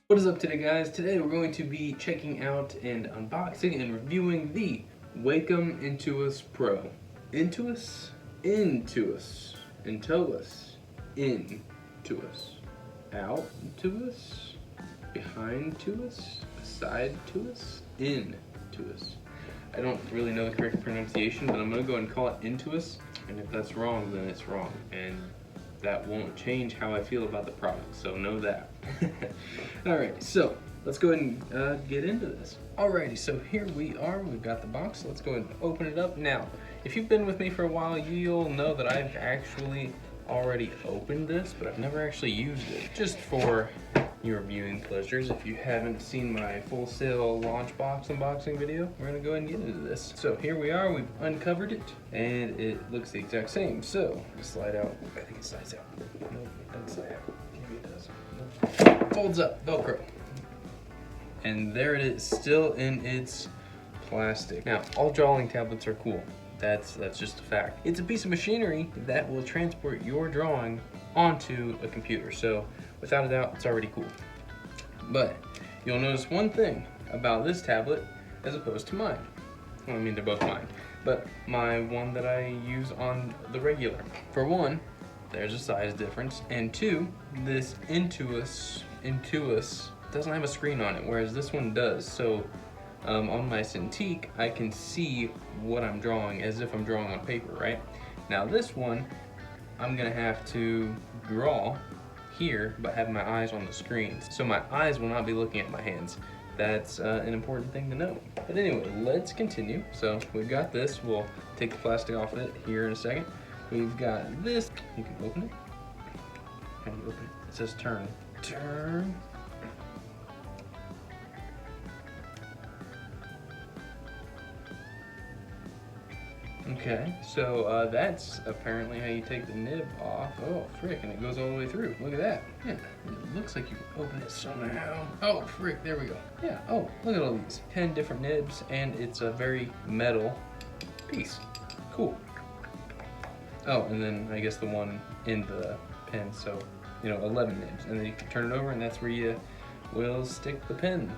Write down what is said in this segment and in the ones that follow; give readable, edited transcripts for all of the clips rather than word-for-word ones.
What is up today, guys? Today we're going to be checking out and unboxing and reviewing the WACOM INTUOS Pro. INTUOS? INTUOS. INTUOS. INTUOS. Out to us? Behind to us? Beside to us? In to us. I don't really know the correct pronunciation, but I'm going to go and call it INTUOS, and if that's wrong, then it's wrong. And that won't change how I feel about the product, so know that. Alright, so let's go ahead and get into this. Alrighty, so here we are. We've got the box. Let's go ahead and open it up. Now, if you've been with me for a while, you'll know that I've actually already opened this, but I've never actually used it. Just for your viewing pleasures, if you haven't seen my Full Sail launch box unboxing video, we're gonna go ahead and get into this. So here we are, we've uncovered it, and it looks the exact same. So, slide out. I think it slides out. No, it doesn't slide out. Maybe it does. No. Folds up, Velcro. And there it is, still in its plastic. Now, all drawing tablets are cool. That's just a fact. It's a piece of machinery that will transport your drawing onto a computer. So without a doubt, it's already cool. But you'll notice one thing about this tablet as opposed to mine. Well, I mean, they're both mine, but my one that I use on the regular. For one, there's a size difference, and two, this INTUOS doesn't have a screen on it, whereas this one does. So on my Cintiq, I can see what I'm drawing as if I'm drawing on paper, right? Now this one, I'm gonna have to draw here, but have my eyes on the screens. So my eyes will not be looking at my hands. That's an important thing to know. But anyway, let's continue. So we've got this. We'll take the plastic off of it here in a second. We've got this. You can open it. How do you open it? It says turn. Turn. Okay, so that's apparently how you take the nib off. Oh, frick, and it goes all the way through. Look at that. Yeah, it looks like you can open it somehow. Oh, frick, there we go. Yeah, oh, look at all these. 10 different nibs, and it's a very metal piece. Cool. Oh, and then I guess the one in the pen, so, 11 nibs. And then you can turn it over, and that's where you will stick the pen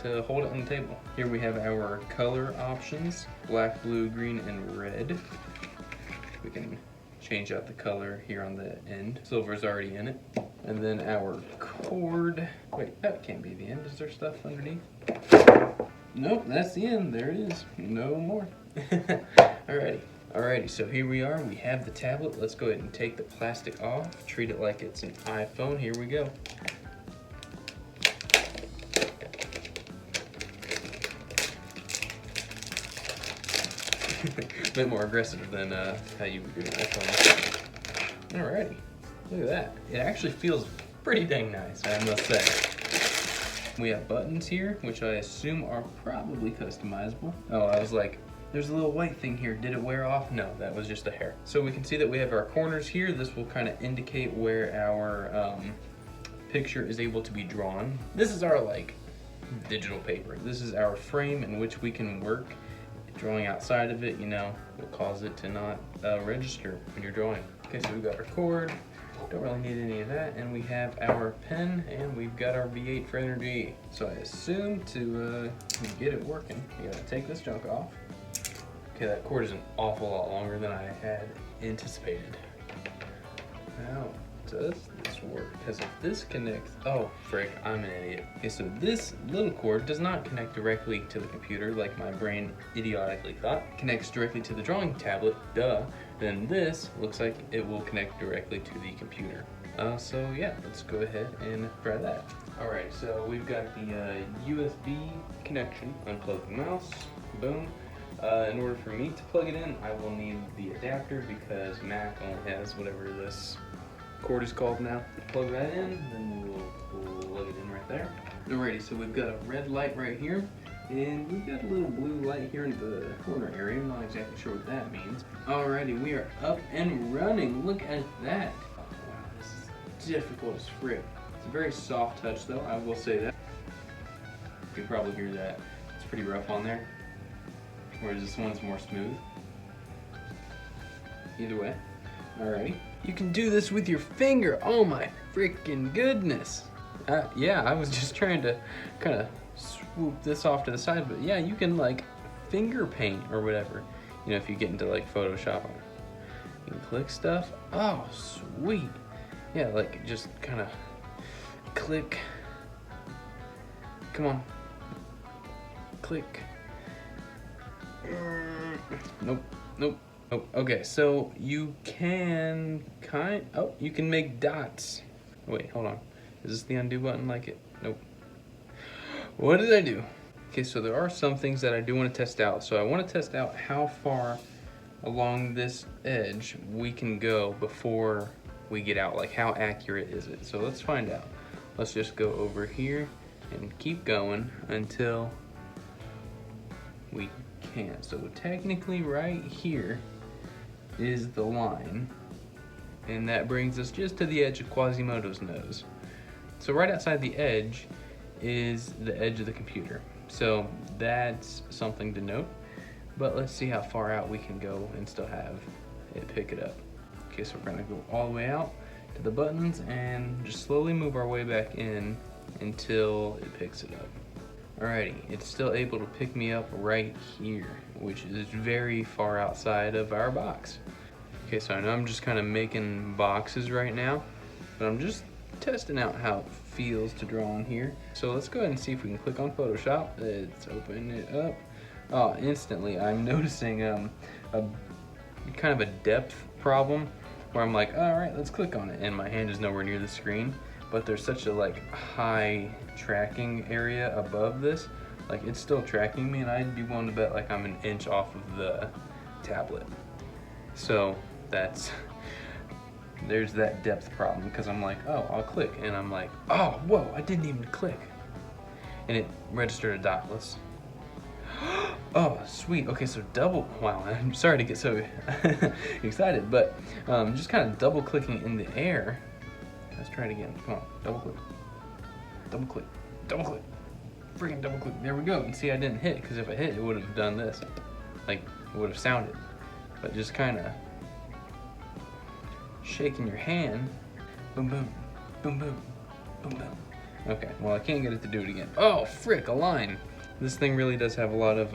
to hold it on the table. Here we have our color options: black, blue, green, and red. We can change out the color here on the end. Silver's already in it. And then our cord. Wait, that can't be the end. Is there stuff underneath? Nope, that's the end. There it is. No more. Alrighty, so here we are. We have the tablet. Let's go ahead and take the plastic off. Treat it like it's an iPhone. Here we go. A bit more aggressive than how you would do an iPhone. Alrighty, look at that. It actually feels pretty dang nice, I must say. We have buttons here, which I assume are probably customizable. Oh, I was like, there's a little white thing here. Did it wear off? No, that was just a hair. So we can see that we have our corners here. This will kind of indicate where our picture is able to be drawn. This is our digital paper. This is our frame in which we can work. Drawing outside of it, will cause it to not register when you're drawing. Okay, so we've got our cord. Don't really need any of that. And we have our pen, and we've got our V8 for energy. So I assume to get it working, you gotta take this junk off. Okay, that cord is an awful lot longer than I had anticipated. Now, does this work? Because if this connects, oh frick, I'm an idiot. Okay, so this little cord does not connect directly to the computer like my brain idiotically thought. It connects directly to the drawing tablet, duh. Then this looks like it will connect directly to the computer. So yeah, let's go ahead and try that. Alright, so we've got the USB connection. Unplug the mouse, boom. In order for me to plug it in, I will need the adapter because Mac only has whatever this cord is called now. Plug that in, then we'll plug it in right there. Alrighty, so we've got a red light right here, and we've got a little blue light here in the corner area. I'm not exactly sure what that means. Alrighty, we are up and running. Look at that. Oh, wow, this is difficult as frick. It's a very soft touch though, I will say that. You can probably hear that. It's pretty rough on there. Whereas this one's more smooth. Either way. Alrighty. You can do this with your finger. Oh my freaking goodness. Yeah, I was just trying to kind of swoop this off to the side, but yeah, you can like finger paint or whatever. You know, if you get into like Photoshop, you can click stuff. Oh, sweet. Yeah, like just kind of click. Come on. Click. Nope, nope. Oh, okay, so you can you can make dots. Wait, hold on. Is this the undo button like it? Nope. What did I do? Okay, so there are some things that I do want to test out. So I want to test out how far along this edge we can go before we get out. Like, how accurate is it? So let's find out. Let's just go over here and keep going until we can't. So technically right here is the line, and that brings us just to the edge of Quasimodo's nose. So right outside the edge is the edge of the computer. So that's something to note, but let's see how far out we can go and still have it pick it up. Okay, so we're gonna go all the way out to the buttons and just slowly move our way back in until it picks it up. Alrighty, it's still able to pick me up right here, which is very far outside of our box. Okay, so I know I'm just kind of making boxes right now, but I'm just testing out how it feels to draw on here. So let's go ahead and see if we can click on Photoshop. Let's open it up. Oh, instantly I'm noticing a kind of a depth problem where I'm like, all right, let's click on it, and my hand is nowhere near the screen, but there's such a like high tracking area above this, like it's still tracking me, and I'd be willing to bet like I'm an inch off of the tablet. So there's that depth problem, because I'm like, oh, I'll click, and I'm like, oh, whoa, I didn't even click, and it registered a dot. Let's oh, sweet. Okay, so double, wow, I'm sorry to get so excited, but just kind of double clicking in the air. Let's try it again. Come on, double click, double click, double click, freaking double click. There we go. And see, I didn't hit, because if I hit, it would have done this. Like, it would have sounded. But just kind of shaking your hand. Boom, boom, boom, boom, boom, boom. Okay, well, I can't get it to do it again. Oh, frick, a line. This thing really does have a lot of,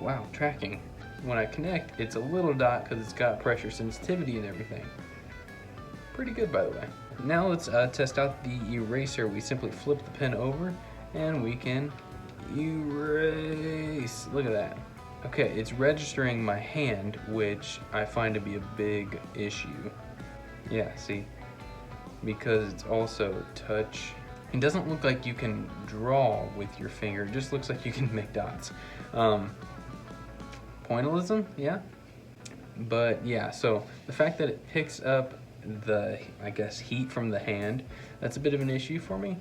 wow, tracking. When I connect, it's a little dot because it's got pressure sensitivity and everything. Pretty good, by the way. Now let's test out the eraser. We simply flip the pen over and we can erase. Look at that. Okay, it's registering my hand, which I find to be a big issue. Yeah, see? Because it's also touch. It doesn't look like you can draw with your finger. It just looks like you can make dots. Pointillism, yeah. But yeah, so the fact that it picks up the, I guess, heat from the hand, that's a bit of an issue for me.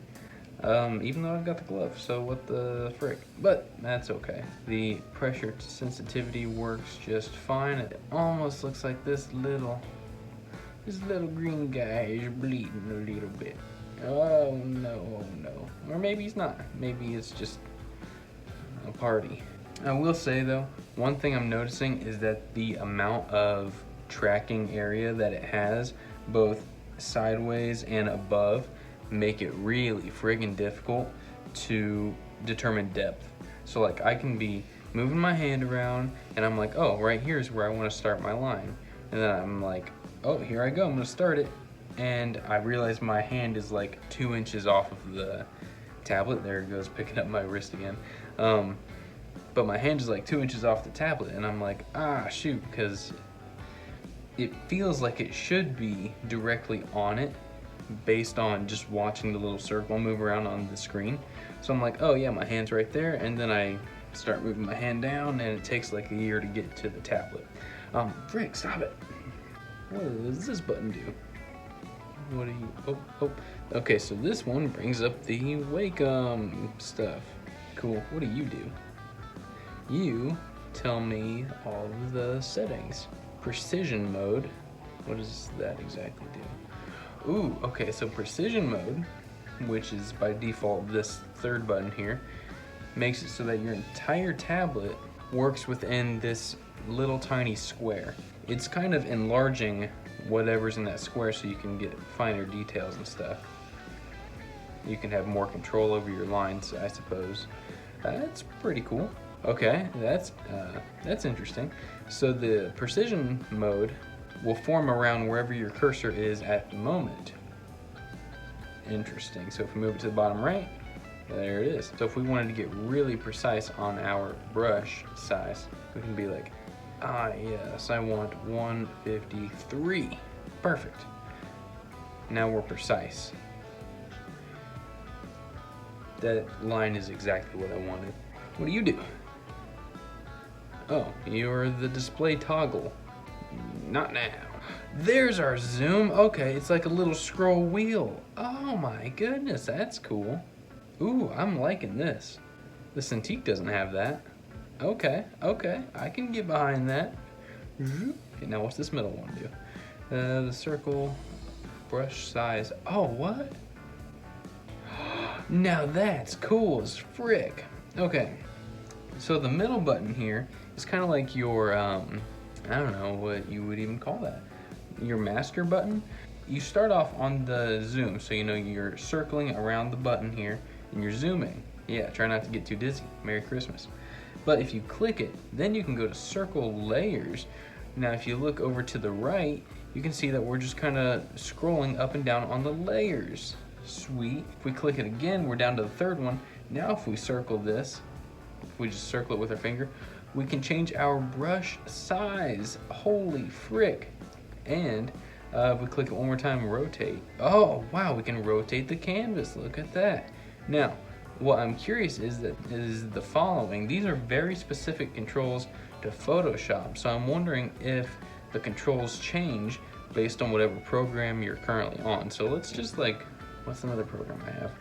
Even though I've got the glove, so what the frick. But that's okay. The pressure sensitivity works just fine. It almost looks like this little green guy is bleeding a little bit. Oh no, oh no. Or maybe he's not. Maybe it's just a party. I will say though, one thing I'm noticing is that the amount of tracking area that it has, both sideways and above, make it really friggin' difficult to determine depth. So like, I can be moving my hand around and I'm like, oh, right here is where I want to start my line. And then I'm like, oh, here I go, I'm gonna start it. And I realize my hand is like 2 inches off of the tablet. There it goes, picking up my wrist again. But my hand is like 2 inches off the tablet, and I'm like, ah, shoot, because it feels like it should be directly on it based on just watching the little circle move around on the screen. So I'm like, oh yeah, my hand's right there, and then I start moving my hand down, and it takes like a year to get to the tablet. Frick, stop it. What does this button do? What do you, oh. Okay, so this one brings up the WACOM stuff. Cool, what do you do? You tell me all of the settings. Precision mode, what does that exactly do? Ooh, okay, so precision mode, which is by default this third button here, makes it so that your entire tablet works within this little tiny square. It's kind of enlarging whatever's in that square so you can get finer details and stuff. You can have more control over your lines, I suppose. That's pretty cool. Okay, that's interesting. So the precision mode will form around wherever your cursor is at the moment. Interesting. So if we move it to the bottom right, there it is. So if we wanted to get really precise on our brush size, we can be like, ah yes, I want 153. Perfect. Now we're precise. That line is exactly what I wanted. What do you do? Oh, you're the display toggle. Not now. There's our zoom. Okay, it's like a little scroll wheel. Oh my goodness, that's cool. Ooh, I'm liking this. The Cintiq doesn't have that. Okay, I can get behind that. Okay, now what's this middle one do? The circle, brush size. Oh, what? Now that's cool as frick. Okay, so the middle button here is kind of like your, I don't know what you would even call that. Your master button. You start off on the zoom, so you know you're circling around the button here and you're zooming. Yeah, try not to get too dizzy. Merry Christmas. But if you click it, then you can go to circle layers. Now if you look over to the right, you can see that we're just kind of scrolling up and down on the layers. Sweet. If we click it again, we're down to the third one. Now if we circle this, if we just circle it with our finger, we can change our brush size. Holy frick. And if we click it one more time, rotate. Oh wow, we can rotate the canvas. Look at that. Now, what I'm curious is the following. These are very specific controls to Photoshop. So I'm wondering if the controls change based on whatever program you're currently on. So let's just what's another program I have?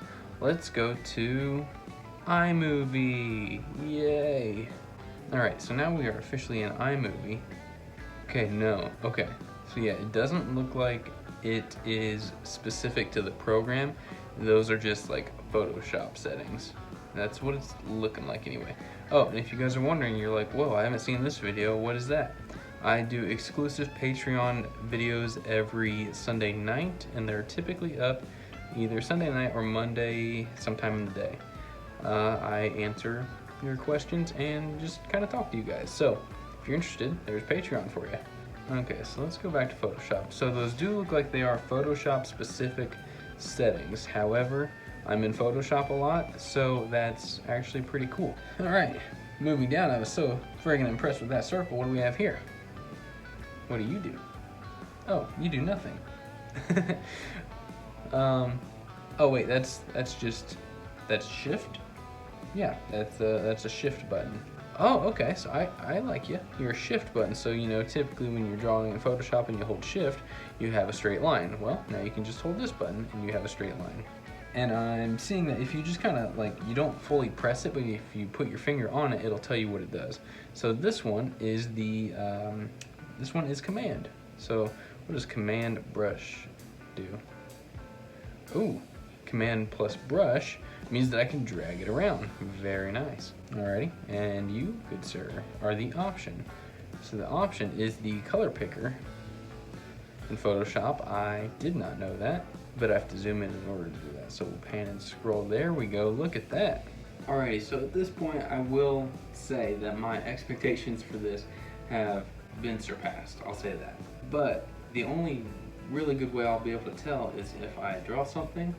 Let's go to iMovie. Yay. All right, so now we are officially in iMovie. Okay, no, okay. So yeah, it doesn't look like it is specific to the program. Those are just like Photoshop settings. That's what it's looking like anyway. Oh, and if you guys are wondering, you're like, whoa, I haven't seen this video. What is that? I do exclusive Patreon videos every Sunday night, and they're typically up either Sunday night or Monday sometime in the day. I answer your questions and just kind of talk to you guys. So if you're interested, there's Patreon for you. Okay, so let's go back to Photoshop. So those do look like they are Photoshop specific settings. However, I'm in Photoshop a lot, so that's actually pretty cool. All right, moving down, I was so friggin' impressed with that circle. What do we have here? What do you do? Oh, you do nothing. Oh wait, that's shift? Yeah, that's a shift button. Oh, okay, so I like you. You're a shift button, so you know typically when you're drawing in Photoshop and you hold shift, you have a straight line. Well, now you can just hold this button and you have a straight line. And I'm seeing that if you just kind of you don't fully press it, but if you put your finger on it, it'll tell you what it does. So this one is command. So what does command brush do? Ooh, command plus brush means that I can drag it around. Very nice. Alrighty, and you, good sir, are the option. So the option is the color picker in Photoshop. I did not know that, but I have to zoom in order to do that. So we'll pan and scroll. There we go, look at that. Alrighty, so at this point I will say that my expectations for this have been surpassed, I'll say that. But the only really good way I'll be able to tell is if I draw something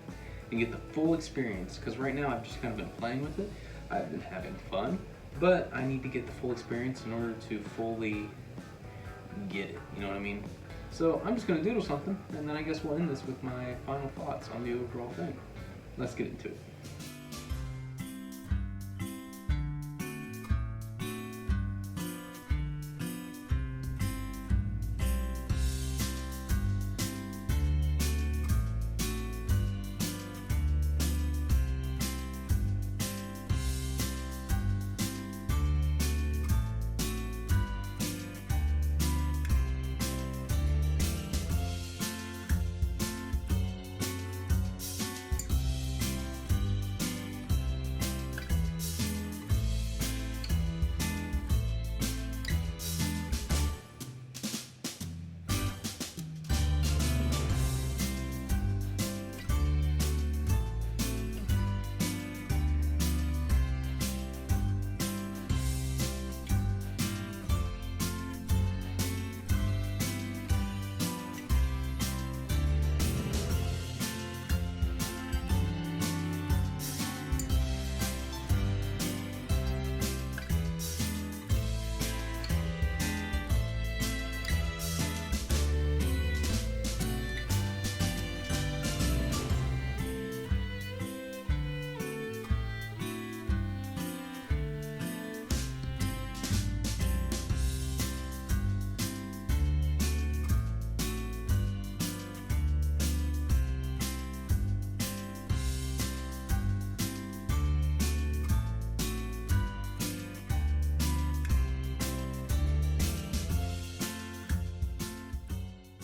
and get the full experience, because right now I've just kind of been playing with it. I've been having fun, but I need to get the full experience in order to fully get it, you know what I mean? So I'm just gonna doodle something, and then I guess we'll end this with my final thoughts on the overall thing. Let's get into it.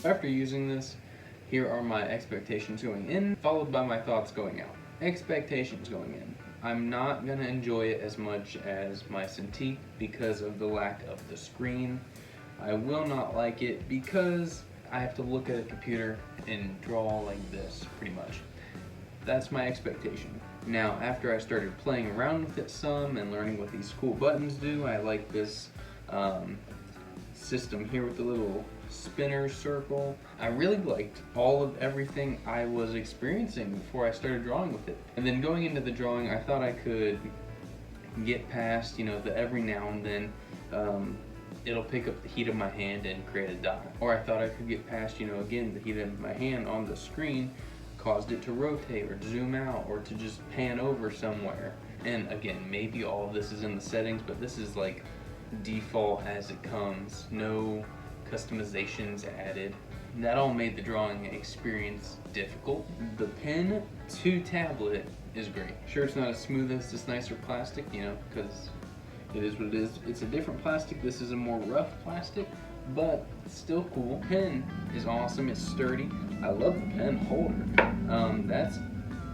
After using this, here are my expectations going in, followed by my thoughts going out. Expectations going in. I'm not going to enjoy it as much as my Cintiq because of the lack of the screen. I will not like it because I have to look at a computer and draw like this, pretty much. That's my expectation. Now, after I started playing around with it some and learning what these cool buttons do, I like this system here with the little spinner circle. I really liked all of everything I was experiencing before I started drawing with it. And then going into the drawing, I thought I could get past, the every now and then it'll pick up the heat of my hand and create a dot. Or I thought I could get past, again, the heat of my hand on the screen caused it to rotate or zoom out or to just pan over somewhere. And again, maybe all of this is in the settings, but this is like default as it comes. No customizations added. That all made the drawing experience difficult. The pen to tablet is great. Sure, it's not as smooth as this nicer plastic, because it is what it is. It's a different plastic. This is a more rough plastic, but it's still cool. Pen is awesome. It's sturdy. I love the pen holder. That's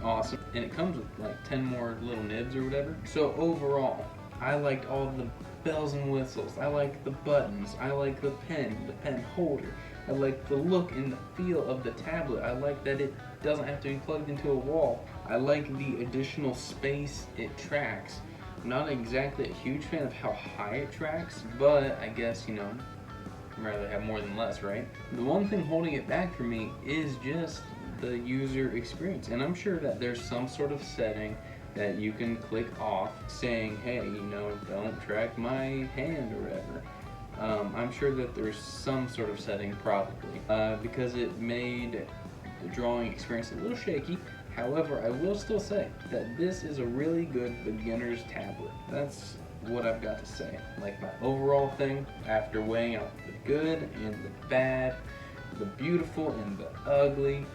awesome. And it comes with like 10 more little nibs or whatever. So overall, I liked all the bells and whistles. I like the buttons. I like the pen holder. I like the look and the feel of the tablet. I like that it doesn't have to be plugged into a wall. I like the additional space it tracks. I'm not exactly a huge fan of how high it tracks, but I guess, I'd rather have more than less, right? The one thing holding it back for me is just the user experience. And I'm sure that there's some sort of setting that you can click off saying, hey, don't track my hand or whatever. I'm sure that there's some sort of setting probably, because it made the drawing experience a little shaky. However, I will still say that this is a really good beginner's tablet. That's what I've got to say. Like my overall thing, after weighing out the good and the bad, the beautiful and the ugly,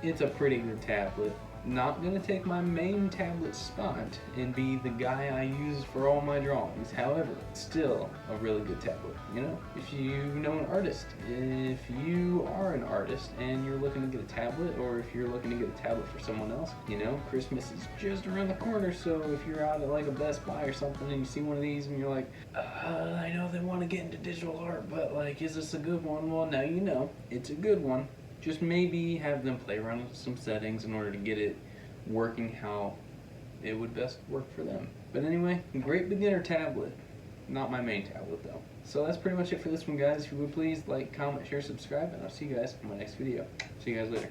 it's a pretty good tablet. Not gonna take my main tablet spot and be the guy I use for all my drawings. However, still a really good tablet. If you know an artist, if you are an artist and you're looking to get a tablet, or if you're looking to get a tablet for someone else, Christmas is just around the corner. So if you're out at like a Best Buy or something and you see one of these and you're like, I know they want to get into digital art, but like, is this a good one? Well, now you know it's a good one. Just maybe have them play around with some settings in order to get it working how it would best work for them. But anyway, great beginner tablet. Not my main tablet though. So that's pretty much it for this one, guys. If you would please like, comment, share, subscribe, and I'll see you guys in my next video. See you guys later.